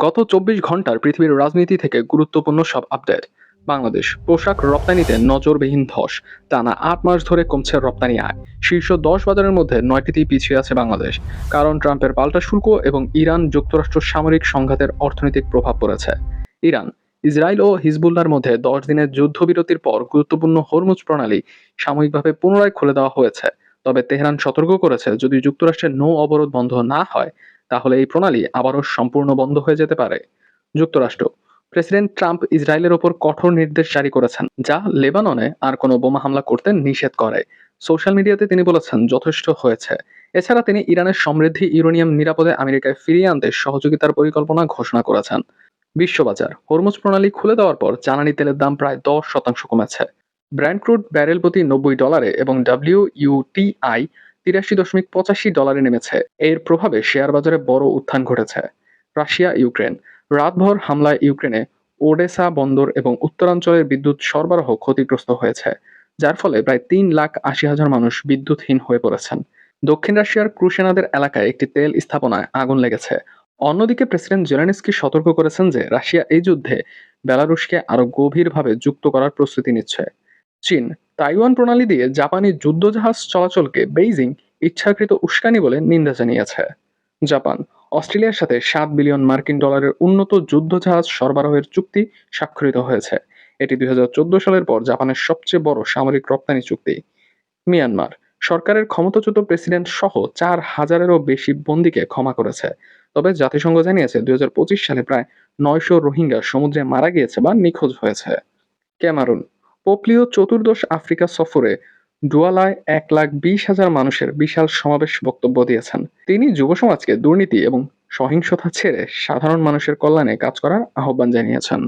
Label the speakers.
Speaker 1: গত ২৪ ঘন্টার পৃথিবীর রাজনীতি থেকে গুরুত্বপূর্ণ সব আপডেট। বাংলাদেশ পোশাক রপ্তানিতে নজরবিহীন ধস। টানা ৮ মাস ধরে কমছে রপ্তানি আয়। শীর্ষ ১০ বাজারের মধ্যে ৯টিতেই পিছিয়ে আছে বাংলাদেশ। কারণ ট্রাম্পের পাল্টা শুল্ক এবং ইরান যুক্তরাষ্ট্র সামরিক সংঘাতের অর্থনৈতিক প্রভাব পড়েছে। ইরান, ইসরায়েল ও হিজবুল্লাহর মধ্যে ১০ দিনের যুদ্ধবিরতির পর গুরুত্বপূর্ণ হরমুজ প্রণালী সাময়িকভাবে পুনরায় খুলে দেওয়া হয়েছে। তবে তেহরান সতর্ক করেছে, যদি যুক্তরাষ্ট্রের নৌ অবরোধ বন্ধ না হয় তাহলে এই প্রণালী আবারও সম্পূর্ণ বন্ধ হয়ে যেতে পারে। যুক্তরাষ্ট্র, প্রেসিডেন্ট ট্রাম্প ইসরায়েলের ওপর কঠোর নির্দেশ জারি করেছেন, যা লেবাননে আর কোনো বোমা হামলা করতে নিষেধ করে। সোশ্যাল মিডিয়াতে তিনি বলেছেন, যথেষ্ট হয়েছে। এছাড়া তিনি ইরানের সমৃদ্ধি ইউরেনিয়াম নিরাপদে আমেরিকায় ফিরিয়ে আনতে সহযোগিতার পরিকল্পনা ঘোষণা করেছেন। বিশ্ববাজার, হরমুজ প্রণালী খুলে দেওয়ার পর জ্বালানি তেলের দাম প্রায় ১০% কমেছে। ব্র্যান্ড ক্রুড ব্যারেল প্রতি $৯০ এবং WTI $৮৩.৮৫ নেমেছে। এর প্রভাবে শেয়ার বাজারে বড় উত্থান ঘটেছে। রাশিয়া ইউক্রেন, রাতভর হামলায় ইউক্রেনে ওডেসা বন্দর এবং উত্তরাঞ্চলের বিদ্যুৎ সরবরাহ ক্ষতিগ্রস্ত হয়েছে, যার ফলে প্রায় ৩,৮০,০০০ মানুষ বিদ্যুৎহীন হয়ে পড়েছেন। দক্ষিণ রাশিয়ার ক্রুসেনাদের এলাকায় একটি তেল স্থাপনায় আগুন লেগেছে। অন্যদিকে প্রেসিডেন্ট জেলেনস্কি সতর্ক করেছেন যে রাশিয়া এই যুদ্ধে বেলারুশকে আরও গভীরভাবে যুক্ত করার প্রস্তুতি নিচ্ছে। চীন, তাইওয়ান প্রণালী দিয়ে জাপানি যুদ্ধজাহাজ চলাচলকে বেইজিং ইচ্ছাকৃত উস্কানি বলে নিন্দা জানিয়েছে। জাপান, অস্ট্রেলিয়ার সাথে $৭ বিলিয়ন উন্নত যুদ্ধজাহাজ সরবরাহের চুক্তি স্বাক্ষরিত হয়েছে। এটি ২০১৪ সালের পর জাপানের সবচেয়ে বড় সামরিক রপ্তানি চুক্তি। মিয়ানমার, সরকারের ক্ষমতাচ্যুত প্রেসিডেন্ট সহ ৪,০০০-এরও বেশি বন্দীকে ক্ষমা করেছে। তবে জাতিসংঘ জানিয়েছে ২০২৫ সালে প্রায় ৯০০ রোহিঙ্গা সমুদ্রে মারা গিয়েছে বা নিখোঁজ হয়েছে। ক্যামারুন, পোপ লিও চতুর্দশ আফ্রিকা সফরে ডুয়ালায় ১,২০,০০০ মানুষের বিশাল সমাবেশ বক্তব্য দিয়েছেন। তিনি যুব সমাজকে দুর্নীতি এবং সহিংসতা ছেড়ে সাধারণ মানুষের কল্যাণে কাজ করার আহ্বান জানিয়েছেন।